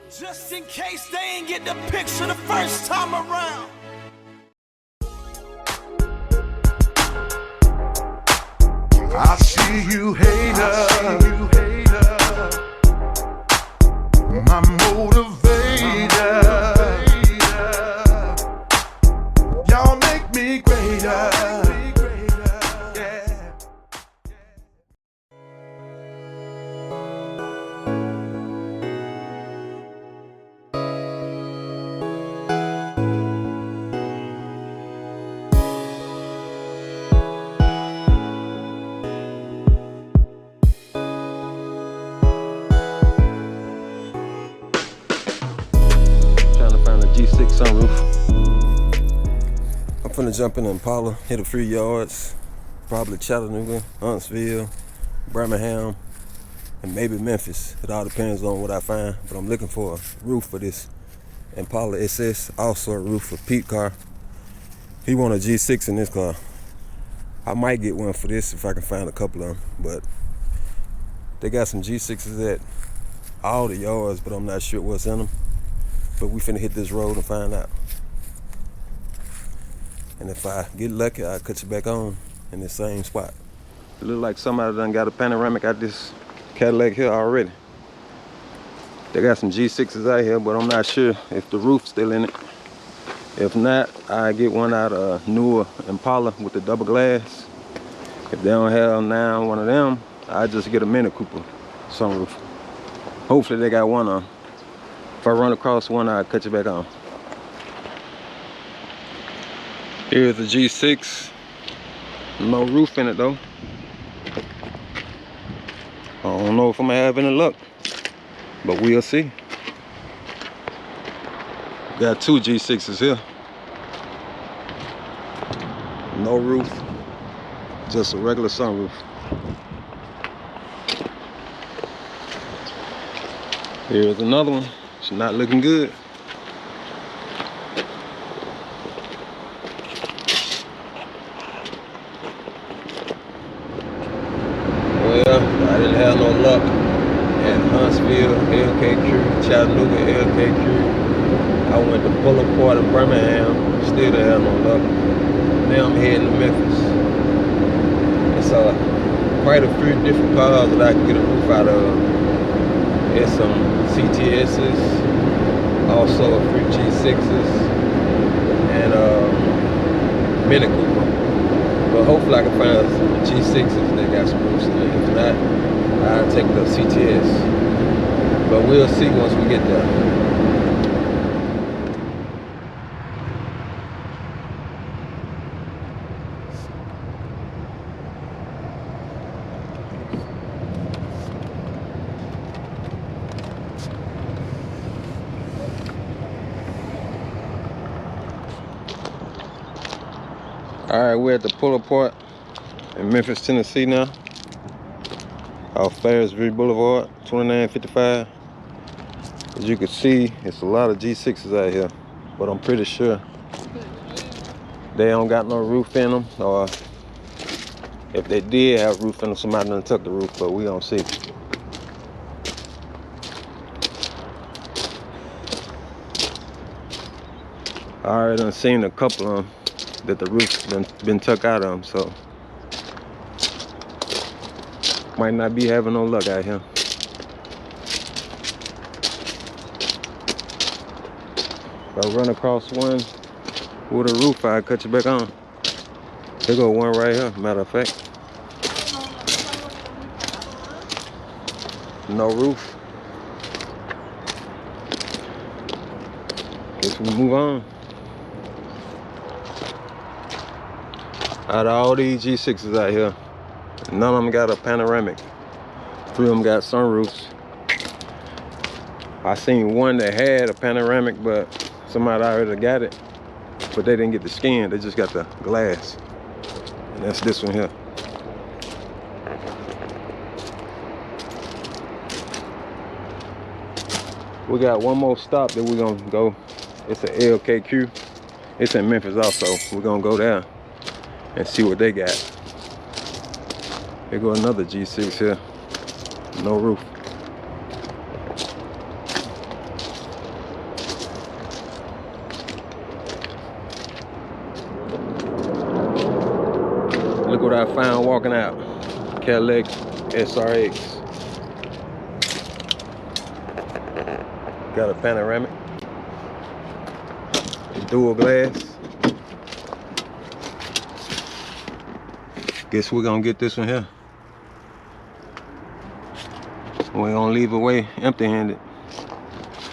Just in case they ain't get the picture the first time around. I see you, hater. My motivator. Y'all make me greater. G6 sunroof. I'm finna jump in an Impala, hit a few yards, probably Chattanooga, Huntsville, Birmingham, and maybe Memphis. It all depends on what I find, but I'm looking for a roof for this Impala SS, also a roof for Pete's car. He want a G6 in this car. I might get one for this if I can find a couple of them, but they got some G6s at all the yards, but I'm not sure what's in them. But we finna hit this road and find out. And if I get lucky, I'll cut you back on in the same spot. It look like somebody done got a panoramic out this Cadillac here already. They got some G6s out here, but I'm not sure if the roof's still in it. If not, I get one out of a newer Impala with the double glass. If they don't have now one of them, I just get a Mini Cooper sunroof. Hopefully they got one on. If I run across one, I'll cut you back on. Here's the G6. No roof in it though. I don't know if I'm gonna have any luck, but we'll see. Got two G6s here. No roof, just a regular sunroof. Here's another one. It's not looking good. Well, I didn't have no luck in Huntsville, LKQ, Chattanooga, LKQ. I went to Boulevard in Birmingham, still didn't have no luck. Now I'm heading to Memphis. It's quite a few different cars that I can get a roof out of. There's some CTSs, also a few G6s, and Mini Cooper. But hopefully I can find some G6s that got some roofs in it. If not, I'll take the CTS. But we'll see once we get there. Alright, we're at the pull apart in Memphis, Tennessee now. Off Fairsview Boulevard, 2955. As you can see, it's a lot of G6s out here, but I'm pretty sure they don't got no roof in them, or if they did have roof in them, somebody done took the roof, but we don't see. I already done seen a couple of them that the roof's been took out of them, so might not be having no luck out here. If I run across one with a roof, I'll cut you back on. There go one right here, matter of fact. No roof. Guess we move on. Out of all these G6s out here, none of them got a panoramic. 3 of them got sunroofs. I seen one that had a panoramic, but somebody already got it. But they didn't get the skin, they just got the glass. And that's this one here. We got one more stop that we're gonna go. It's an LKQ. It's in Memphis also. We're gonna go there and see what they got. Here go another G6 here. No roof. what I found walking out. Cadillac SRX. Got a panoramic. Dual glass. Guess we're gonna get this one here. We ain't gonna leave away empty-handed.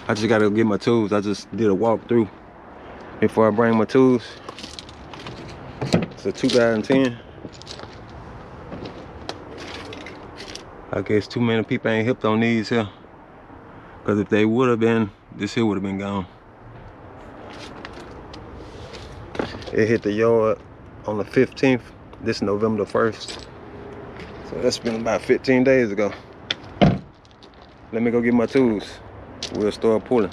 I just gotta go get my tools. I just did a walkthrough before I bring my tools. It's a 2010. I guess too many people ain't hipped on these here. Cause if they would have been, this here would have been gone. It hit the yard on the 15th. This is November the 1st. So that's been about 15 days ago. Let me go get my tools. We'll start pulling.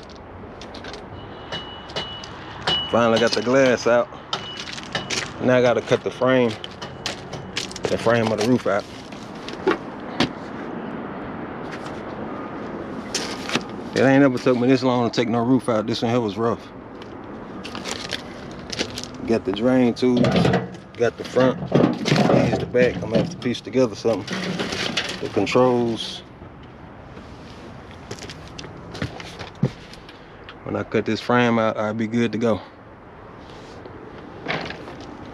Finally got the glass out. Now I gotta cut the frame of the roof out. It ain't ever took me this long to take no roof out. This one here was rough. Got the drain tools, got the front, here's the back. I'm gonna have to piece together something. The controls. When I cut this frame out, I'll be good to go.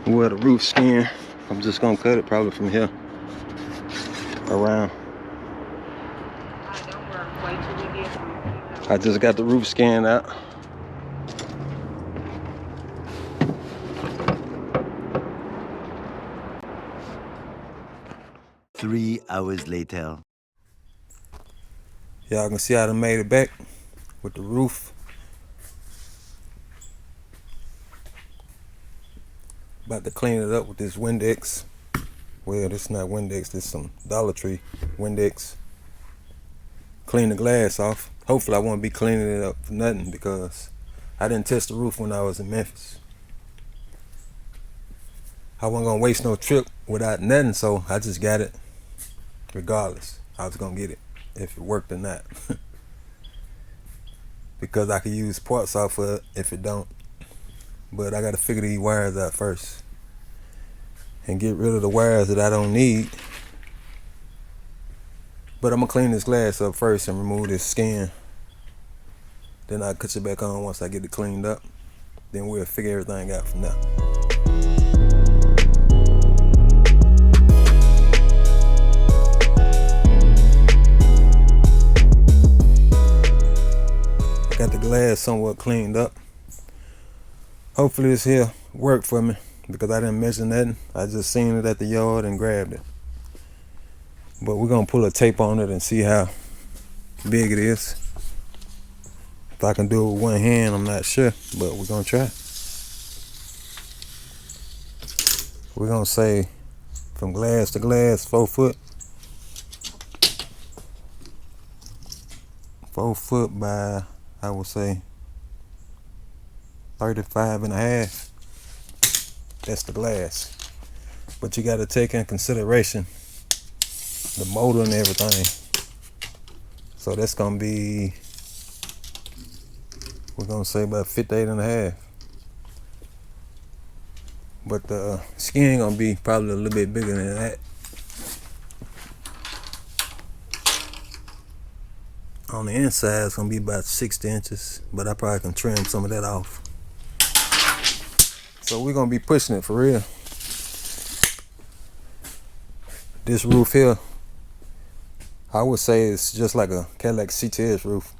Where the roof skin, I'm just gonna cut it probably from here around. I just got the roof skin out. Three hours later. Y'all can see how I done made it back with the roof. About to clean it up with this Windex. Well, this is not Windex, this is some Dollar Tree Windex. Clean the glass off. Hopefully I won't be cleaning it up for nothing because I didn't test the roof when I was in Memphis. I wasn't gonna waste no trip without nothing, so I just got it regardless. I was gonna get it if it worked or not. Because I could use parts off of it if it don't. But I gotta figure these wires out first and get rid of the wires that I don't need. But I'm gonna clean this glass up first and remove this skin. Then I'll cut it back on once I get it cleaned up. Then we'll figure everything out from there. Got the glass somewhat cleaned up. Hopefully this here worked for me because I didn't measure nothing. I just seen it at the yard and grabbed it. But we're gonna pull a tape on it and see how big it is. If I can do it with one hand, I'm not sure, but we're gonna try. We're gonna say from glass to glass, 4 foot. 4 foot by, I would say, 35.5. That's the glass. But you gotta take in consideration the motor and everything. So that's gonna be, we're gonna say about 58.5. But the skin gonna be probably a little bit bigger than that. On the inside it's gonna be about 60 inches, but I probably can trim some of that off. So we're gonna be pushing it for real. This roof here, I would say it's just like a Cadillac CTS roof.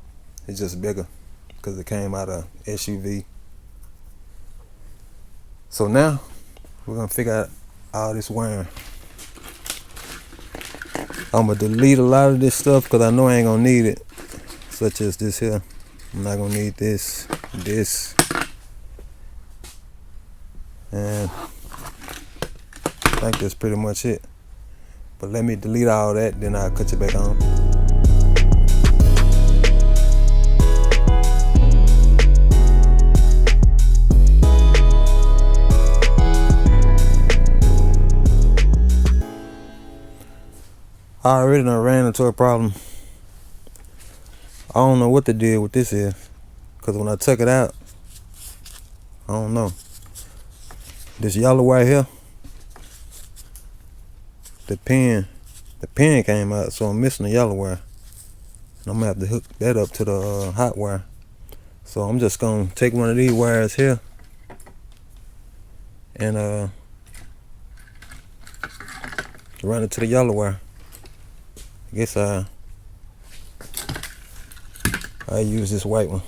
It's just bigger because it came out of SUV. So now we're gonna figure out all this wiring. I'm gonna delete a lot of this stuff because I know I ain't gonna need it, such as this here. I'm not gonna need this, and I think that's pretty much it. But let me delete all that, then I'll cut it back on. I already done ran into a problem. I don't know what the deal with this is, because when I took it out, I don't know. This yellow right here, the pin came out, so I'm missing the yellow wire. And I'm gonna have to hook that up to the hot wire. So I'm just gonna take one of these wires here and run it to the yellow wire. I guess I use this white one.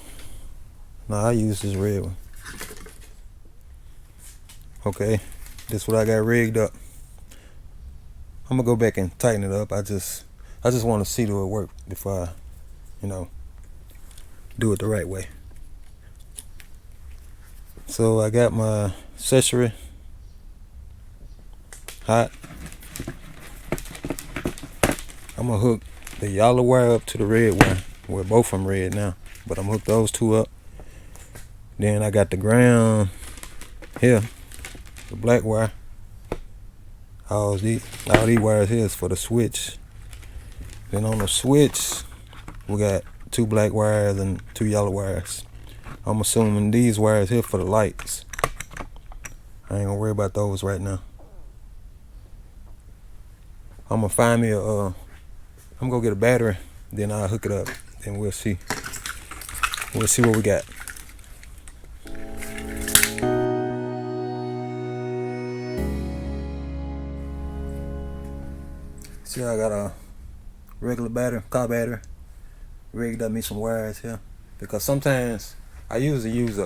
No, I use this red one. Okay, this is what I got rigged up. I'm gonna go back and tighten it up. I just want to see do it work before I, do it the right way. So I got my accessory hot. I'm gonna hook the yellow wire up to the red wire. Well, both of them red now, but I'm gonna hook those two up. Then I got the ground here, the black wire. All these wires here is for the switch. Then on the switch, we got 2 black wires and 2 yellow wires. I'm assuming these wires here for the lights. I ain't gonna worry about those right now. I'm gonna find me I'm gonna go get a battery, then I'll hook it up, and we'll see. We'll see what we got. See, I got a regular battery, car battery, rigged up me some wires here, because sometimes I usually use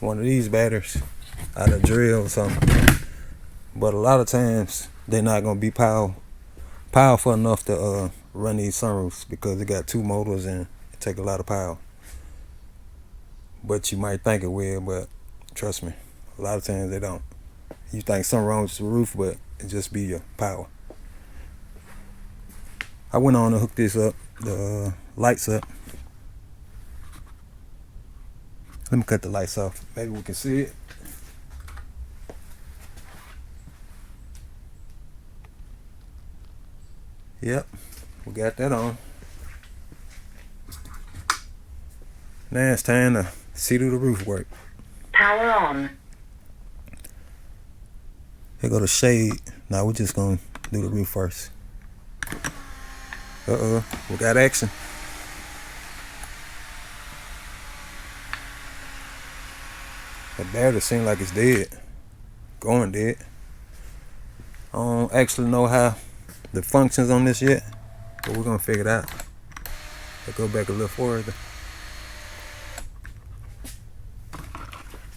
one of these batteries out of a drill or something, but a lot of times they're not gonna be powerful enough to run these sunroofs, because it got 2 motors and it take a lot of power. But you might think it will, but trust me, a lot of times they don't. You think something wrong with the roof, but it just be your power. I went on to hook this up, the lights up. Let me cut the lights off. Maybe we can see it. Yep, we got that on. Now it's time to see do the roof work. Power on. Here go the shade. Now we're just gonna do the roof first. We got action. The battery seems like it's dead. Going dead. I don't actually know how the functions on this yet, but we're gonna figure it out. Let's go back a little further.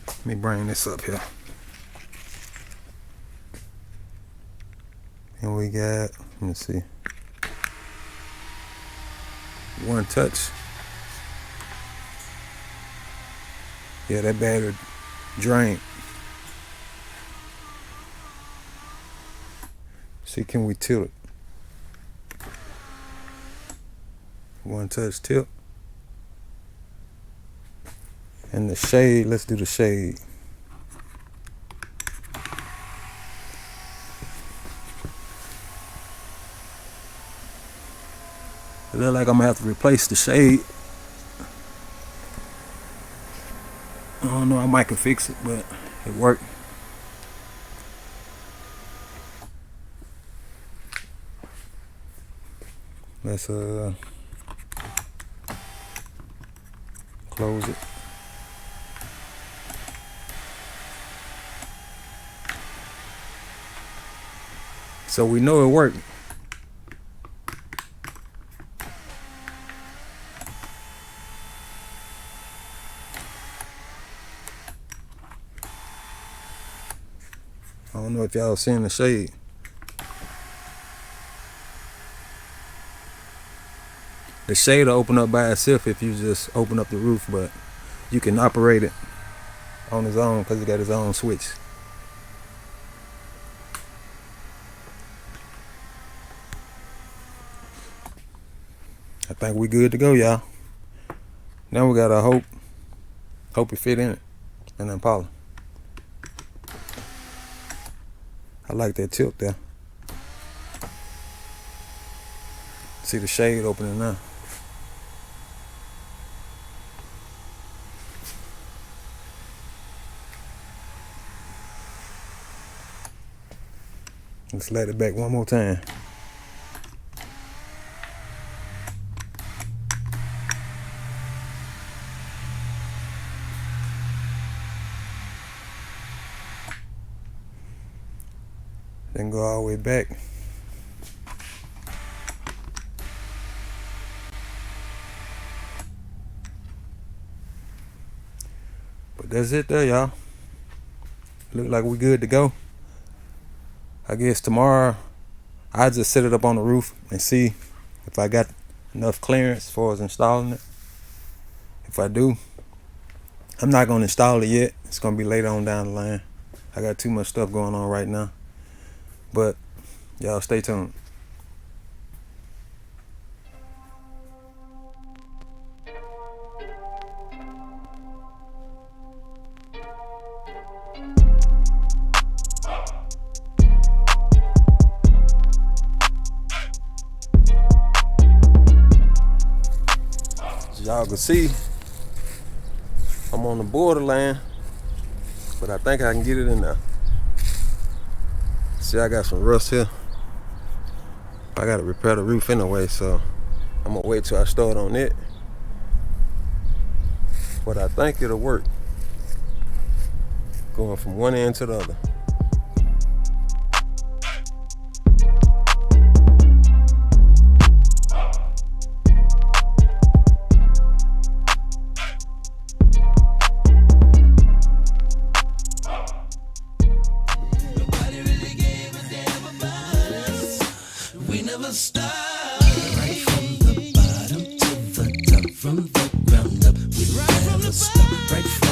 Let me bring this up here. And we got, let me see, 1 touch. Yeah, that battery drained. See, can we tilt it? 1 touch tilt. And the shade, let's do the shade. It looks like I'm gonna have to replace the shade. I don't know, I might can fix it, but it worked. Let's close it. So we know it worked. I don't know if y'all seen the shade. The shade will open up by itself if you just open up the roof, but you can operate it on its own because it got its own switch. I think we good to go, y'all. Now we gotta hope it fit in it, and then Impala. I like that tilt there. See the shade opening now. Let's let it back one more time. Then go all the way back. But that's it there, y'all. Look like we good to go. I guess tomorrow I just set it up on the roof and see if I got enough clearance as far as installing it. If I do, I'm not gonna install it yet. It's gonna be later on down the line. I got too much stuff going on right now. But y'all stay tuned. As y'all can see, I'm on the borderline, but I think I can get it in there. See, I got some rust here. I gotta repair the roof anyway, so I'm gonna wait till I start on it. But I think it'll work. Going from one end to the other. Start right from the bottom to the top, from the ground up. We never stop. Right from